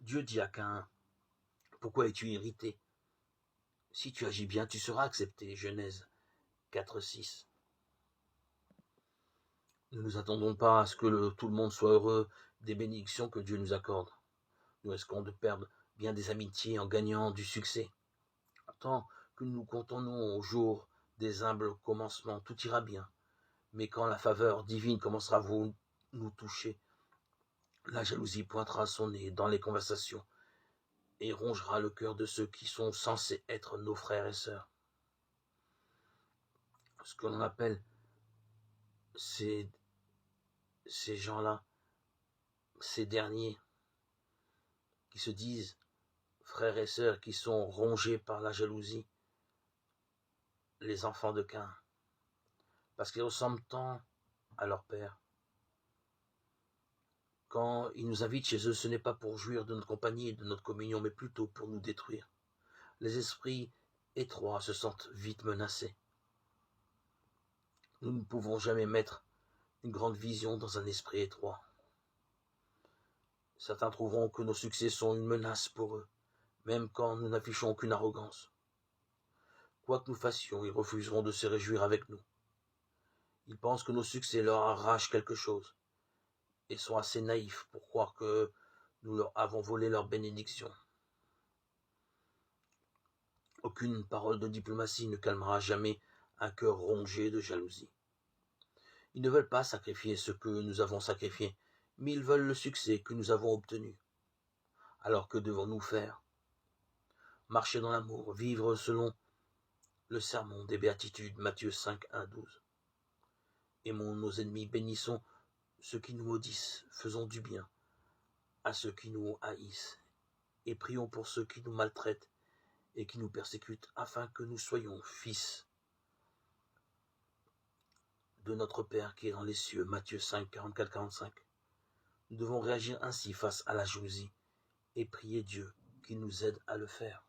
Dieu dit à Caïn, « Pourquoi es-tu irrité? Si tu agis bien, tu seras accepté. » Genèse 4:6. Nous ne nous attendons pas à ce que tout le monde soit heureux des bénédictions que Dieu nous accorde. Nous risquons de perdre bien des amitiés en gagnant du succès. Tant que nous comptons au jour des humbles commencements, tout ira bien. Mais quand la faveur divine commencera à nous toucher, la jalousie pointera son nez dans les conversations et rongera le cœur de ceux qui sont censés être nos frères et sœurs. Ce que l'on appelle ces gens-là, ces derniers, qui se disent frères et sœurs, qui sont rongés par la jalousie, les enfants de Caïn, parce qu'ils ressemblent tant à leur père. Quand ils nous invitent chez eux, ce n'est pas pour jouir de notre compagnie et de notre communion, mais plutôt pour nous détruire. Les esprits étroits se sentent vite menacés. Nous ne pouvons jamais mettre une grande vision dans un esprit étroit. Certains trouveront que nos succès sont une menace pour eux, même quand nous n'affichons aucune arrogance. Quoi que nous fassions, ils refuseront de se réjouir avec nous. Ils pensent que nos succès leur arrachent quelque chose, et sont assez naïfs pour croire que nous leur avons volé leur bénédiction. Aucune parole de diplomatie ne calmera jamais un cœur rongé de jalousie. Ils ne veulent pas sacrifier ce que nous avons sacrifié, mais ils veulent le succès que nous avons obtenu. Alors que devons-nous faire? Marcher dans l'amour, vivre selon le sermon des béatitudes, Matthieu 5, 1, 12. Aimons nos ennemis, bénissons ceux qui nous maudissent, faisons du bien à ceux qui nous haïssent, et prions pour ceux qui nous maltraitent et qui nous persécutent, afin que nous soyons fils de notre Père qui est dans les cieux. Matthieu 5, 44, 45. Nous devons réagir ainsi face à la jalousie et prier Dieu qu'il nous aide à le faire.